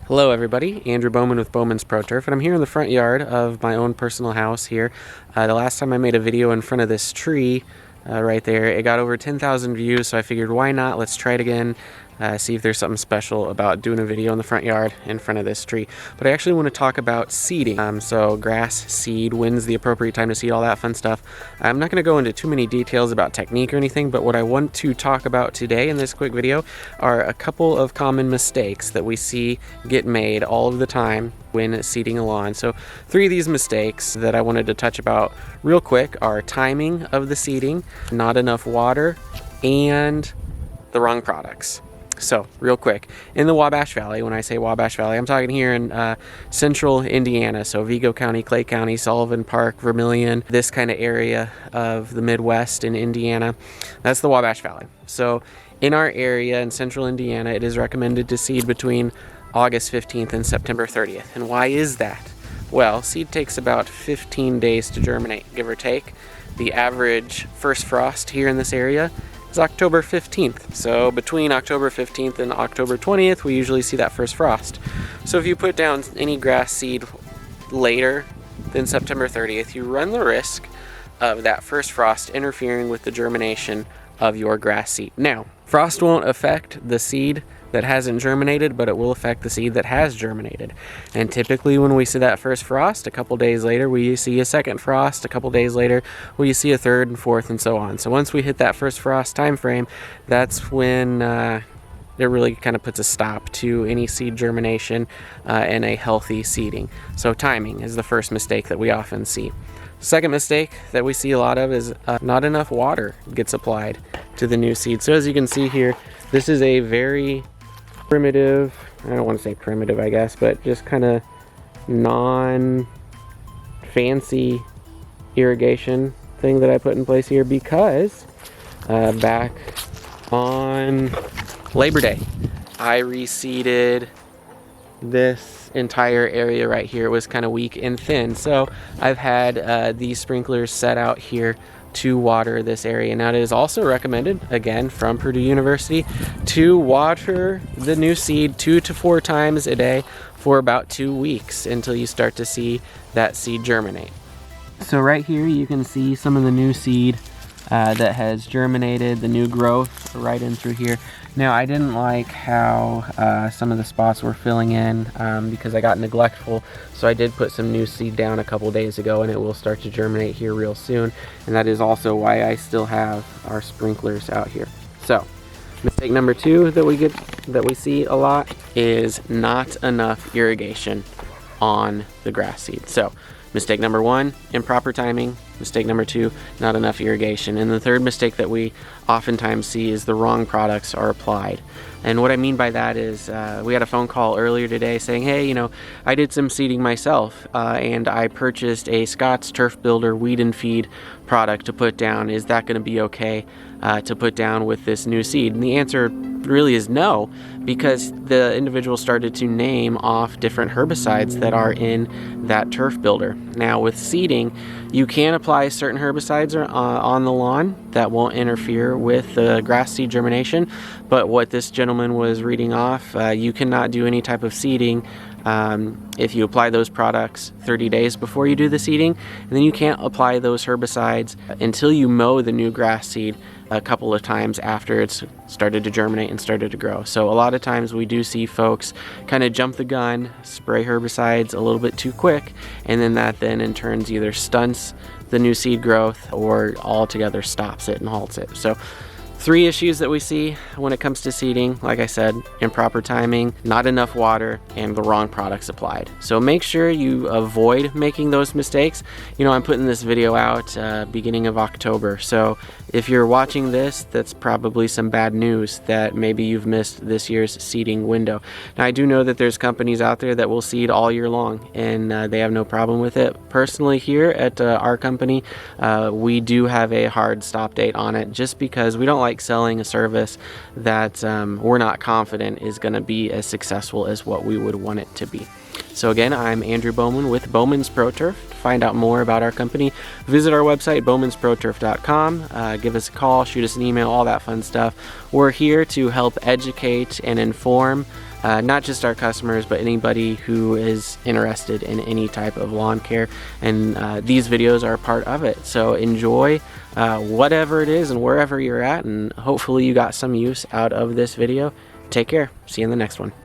Hello everybody, Andrew Bowman with Bowman's Pro Turf, and I'm here in the front yard of my own personal house here. The last time I made a video in front of this tree right there, it got over 10,000 views, so I figured why not, let's try it again, see if there's something special about doing a video in the front yard in front of this tree. But I actually want to talk about seeding. So grass seed, when's the appropriate time to seed, all that fun stuff. I'm not going to go into too many details about technique or anything, but what I want to talk about today in this quick video are a couple of common mistakes that we see get made all of the time when seeding a lawn. So 3 of these mistakes that I wanted to touch about real quick are timing of the seeding, not enough water, and the wrong products. So real quick, in the Wabash Valley, when I say Wabash Valley, I'm talking here in central Indiana, so Vigo County, Clay County, Sullivan Park, Vermilion, this kind of area of the Midwest in Indiana. That's the Wabash Valley. So in our area in central Indiana, it is recommended to seed between August 15th and September 30th. And why is that? Well, seed takes about 15 days to germinate, give or take. The average first frost here in this area is October 15th. So between October 15th and October 20th, we usually see that first frost. So if you put down any grass seed later than September 30th, you run the risk of that first frost interfering with the germination of your grass seed. Now, frost won't affect the seed that hasn't germinated, but it will affect the seed that has germinated. And typically when we see that first frost, a couple days later we see a second frost, a couple days later we see a third and fourth and so on. So once we hit that first frost time frame, that's when it really kind of puts a stop to any seed germination and a healthy seeding. So timing is the first mistake that we often see. Second mistake that we see a lot of is not enough water gets applied to the new seed. So as you can see here, this is a very primitive, I don't want to say primitive I guess, but just kind of non-fancy irrigation thing that I put in place here because back on Labor Day I reseeded this entire area right here. It was kind of weak and thin, so I've had these sprinklers set out here to water this area. Now it is also recommended, again from Purdue University, to water the new seed 2 to 4 times a day for about 2 weeks until you start to see that seed germinate. So right here you can see some of the new seed that has germinated, the new growth right in through here. Now I didn't like how some of the spots were filling in because I got neglectful, so I did put some new seed down a couple days ago and it will start to germinate here real soon, and that is also why I still have our sprinklers out here. So mistake number 2 that we see a lot is not enough irrigation on the grass seed. So mistake number 1, improper timing. Mistake number 2, not enough irrigation. And the third mistake that we oftentimes see is the wrong products are applied. And what I mean by that is we had a phone call earlier today saying, hey, you know, I did some seeding myself and I purchased a Scott's Turf Builder weed and feed product to put down. Is that going to be okay to put down with this new seed? And the answer really is no, because the individual started to name off different herbicides that are in that turf builder. Now with seeding, you can apply certain herbicides on the lawn that won't interfere with the grass seed germination, but what this gentleman was reading off, you cannot do any type of seeding if you apply those products 30 days before you do the seeding, and then you can't apply those herbicides until you mow the new grass seed a couple of times after it's started to germinate and started to grow. So a lot of times we do see folks kind of jump the gun, spray herbicides a little bit too quick, and then that then in turn either stunts the new seed growth or altogether stops it and halts it. So 3 issues that we see when it comes to seeding, like I said, improper timing, not enough water, and the wrong products applied. So make sure you avoid making those mistakes. You know, I'm putting this video out beginning of October, so if you're watching this, that's probably some bad news that maybe you've missed this year's seeding window. Now I do know that there's companies out there that will seed all year long and they have no problem with it. Personally here at our company, we do have a hard stop date on it just because we don't like selling a service that we're not confident is going to be as successful as what we would want it to be. So again, I'm Andrew Bowman with Bowman's Pro Turf. To find out more about our company, visit our website, bowmansproturf.com. Give us a call, shoot us an email, all that fun stuff. We're here to help educate and inform not just our customers, but anybody who is interested in any type of lawn care, and these videos are a part of it. So enjoy whatever it is and wherever you're at, and hopefully you got some use out of this video. Take care. See you in the next one.